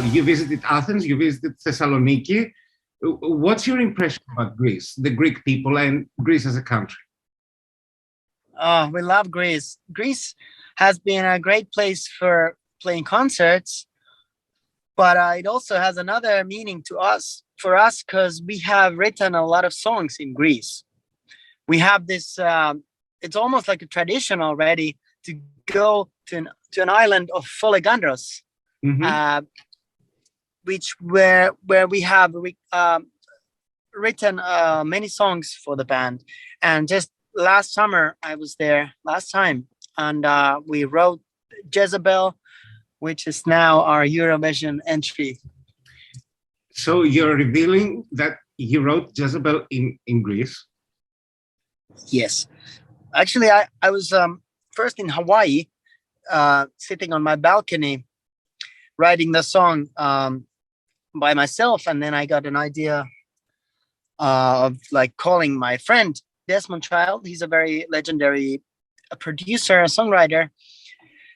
well, you visited Athens, you visited Thessaloniki. What's your impression about Greece, the Greek people, and Greece as a country? Oh, we love Greece. Greece has been a great place for playing concerts, but it also has another meaning to us, for us, because we have written a lot of songs in Greece. We have this, it's almost like a tradition already to go to an island of Folegandros, Mm-hmm. where we have written many songs for the band. And just last summer, I was there last time, and we wrote Jezebel, which is now our Eurovision entry. So you're revealing that you wrote Jezebel in Greece? Yes. Actually, I was first in Hawaii, sitting on my balcony, writing the song by myself. And then I got an idea of like calling my friend, Desmond Child. He's a very legendary producer, a songwriter.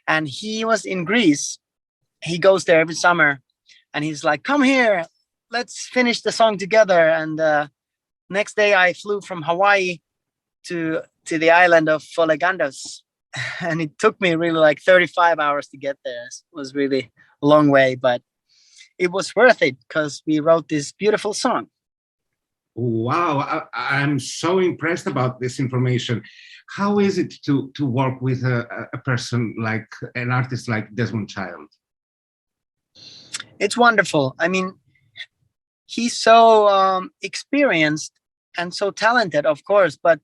And he was in Greece. He goes there every summer. And he's like, come here, let's finish the song together. And next day I flew from Hawaii to the island of Folegandros. And it took me really like 35 hours to get there. It was really a long way, but it was worth it because we wrote this beautiful song. Wow, I'm so impressed about this information. How is it to work with a person like an artist like Desmond Child? It's wonderful. I mean, he's so experienced and so talented, of course, but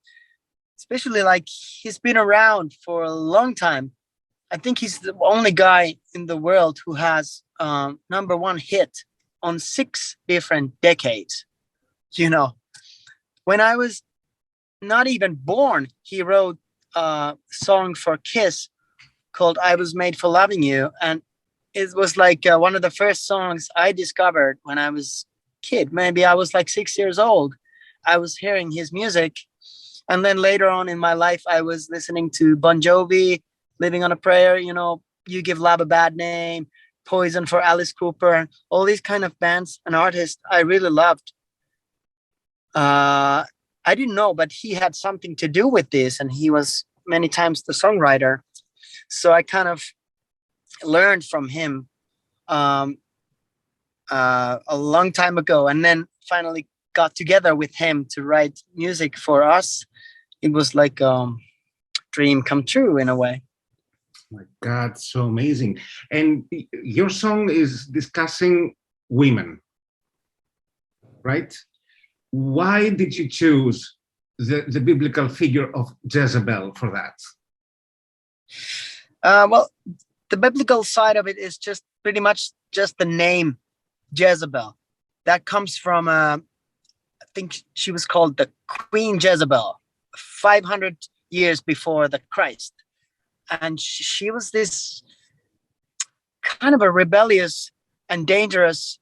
especially like he's been around for a long time. I think he's the only guy in the world who has #1 hit on 6 different decades. You know, when I was not even born, he wrote a song for Kiss called I Was Made for Loving You. And it was like one of the first songs I discovered when I was a kid. Maybe I was like 6 years old. I was hearing his music. And then later on in my life, I was listening to Bon Jovi, Living on a Prayer, you know, You Give Love a Bad Name, Poison for Alice Cooper, all these kind of bands and artists I really loved. I didn't know, but he had something to do with this, and he was many times the songwriter. So I kind of learned from him a long time ago, and then finally got together with him to write music for us. It was like a dream come true in a way. My God, so amazing. And your song is discussing women, right? Why did you choose the biblical figure of Jezebel for that? Well, the biblical side of it is just pretty much just the name Jezebel. That comes from, I think she was called the Queen Jezebel, 500 years before the Christ. And she was this kind of a rebellious and dangerous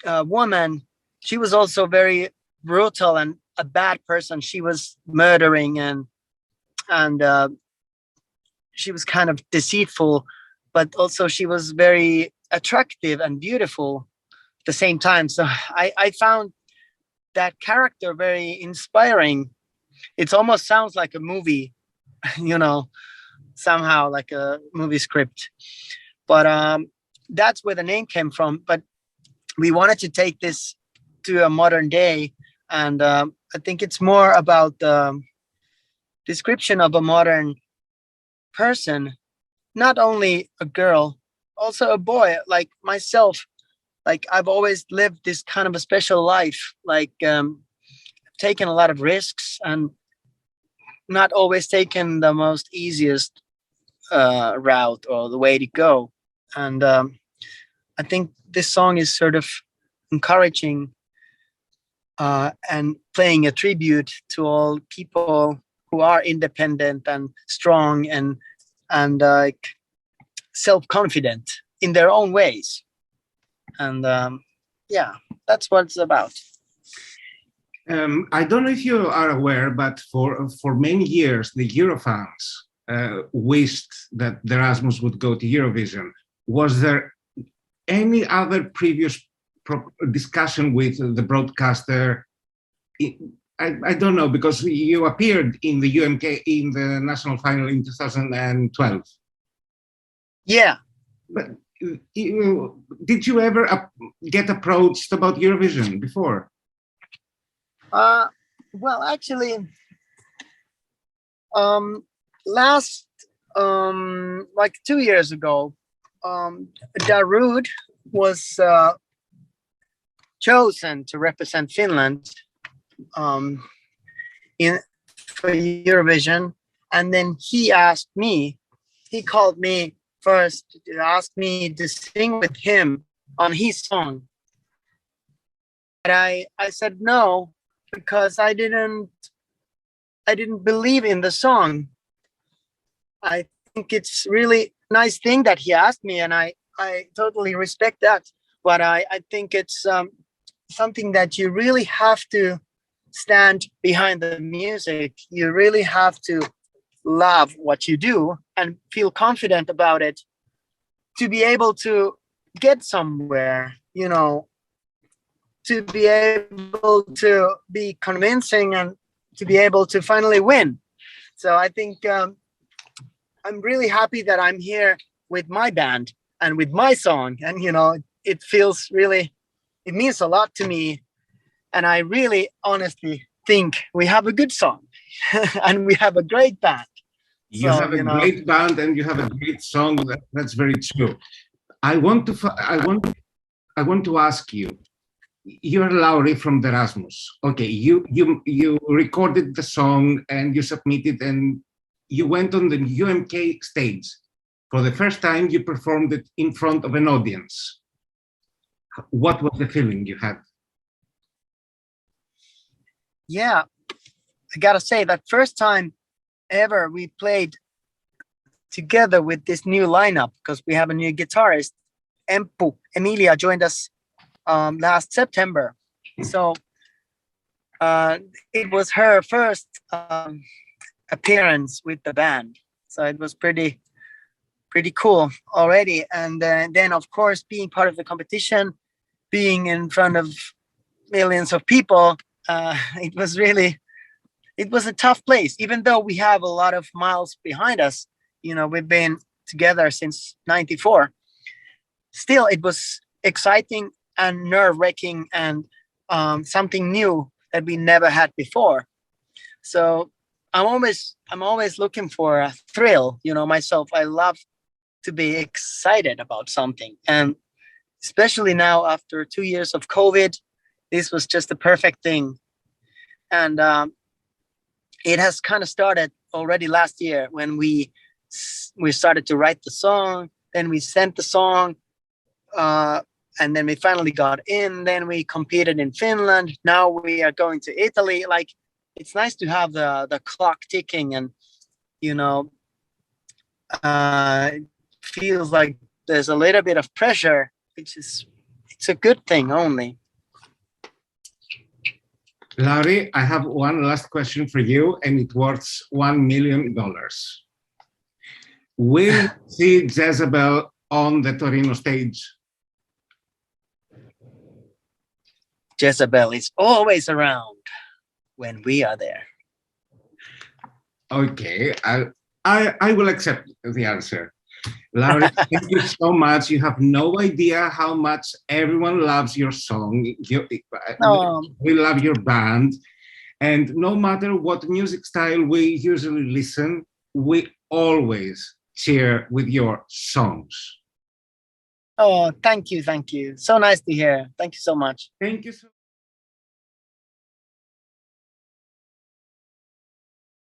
woman. She was also very brutal and a bad person. She was murdering and she was kind of deceitful, but also she was very attractive and beautiful at the same time. So I found that character very inspiring. It almost sounds like a movie, you know, somehow like a movie script. But that's where the name came from. But we wanted to take this to a modern day, and I think it's more about the description of a modern person, not only a girl, also a boy like myself. Like I've always lived this kind of a special life, like taken a lot of risks and not always taken the most easiest route or the way to go. And I think this song is sort of encouraging and playing a tribute to all people who are independent and strong and like self-confident in their own ways. And yeah, that's what it's about. I don't know if you are aware, but for many years, the Eurofans wished that the Rasmus would go to Eurovision. Was there any other previous discussion with the broadcaster? I don't know, because you appeared in the UMK in the national final in 2012. Yeah. But did you ever get approached about Eurovision before? Well, actually, last like 2 years ago, Darude was chosen to represent Finland for Eurovision, and then he called me first to ask me to sing with him on his song. But I said no, because I didn't believe in the song. I think it's really nice thing that he asked me, and I totally respect that. But I think it's something that you really have to stand behind the music. You really have to love what you do and feel confident about it to be able to get somewhere, you know, to be able to be convincing and to be able to finally win. So I think I'm really happy that I'm here with my band and with my song, and you know, it means a lot to me, and I really honestly think we have a good song and we have a great band. You have a great band and you have a great song. That's very true. I want to ask you. You're Lauri from the Rasmus. Okay, you recorded the song and you submitted, and you went on the UMK stage. For the first time, you performed it in front of an audience. What was the feeling you had? Yeah, I gotta say, that first time ever we played together with this new lineup, because we have a new guitarist, Emilia joined us last September. So it was her first appearance with the band. So it was pretty cool already. And then of course, being part of the competition, being in front of millions of people, it was a tough place, even though we have a lot of miles behind us. You know, we've been together since '94. Still, it was exciting and nerve-wracking, and something new that we never had before. So I'm always looking for a thrill. You know, myself, I love to be excited about something, and especially now after 2 years of COVID, this was just the perfect thing. And it has kind of started already last year when we started to write the song. Then we sent the song, and then we finally got in. Then we competed in Finland. Now we are going to Italy. Like, it's nice to have the clock ticking, and you know, it feels like there's a little bit of pressure, it's a good thing only. Lauri, I have one last question for you, and it worth $1 million. Will you see Jezebel on the Torino stage? Jezebel is always around when we are there. Okay, I will accept the answer. Lauri, thank you so much. You have no idea how much everyone loves your song. We love your band. And no matter what music style we usually listen, we always cheer with your songs. Oh, thank you. So nice to hear. Thank you so much. Thank you so much.